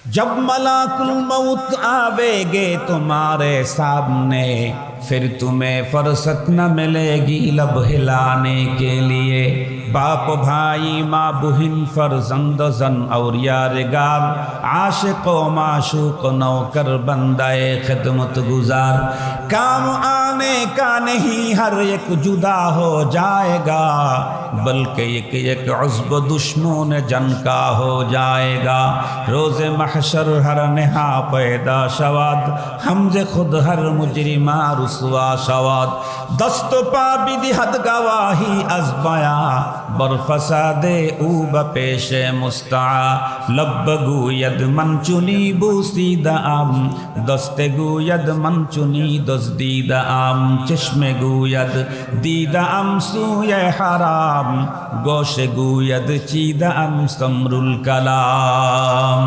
जब मलाकुल मौत आवेगे तुम्हारे सामने, फिर तुम्हें फुर्सत न मिलेगी लब हिलाने के लिए। बाप भाई माँ बहन फर्जंद जन और यारगार, आशिक व माशूक नौकर बंदाए खिदमत गुजार, काम आने का नहीं हर एक जुदा हो जाएगा, बल्कि एक एक उज़्ब दुश्मन जन का हो जाएगा। रोज़े महशर हर नेहा पैदा शवाद, हमजे खुद हर मुजरिमा रुसवा शवाद। दस्त पा बिदिहद गवाही अज बया, बर फसादे ऊ बपेश मुस्ता। लब गुयद मन चुनी बूसीद आम, दस्ते गुयद मन चुनी दस्दीद आम। चश्मे गुयद दीद आम सूये हराम, गोश गुयद चीद आम समरुल कलाम।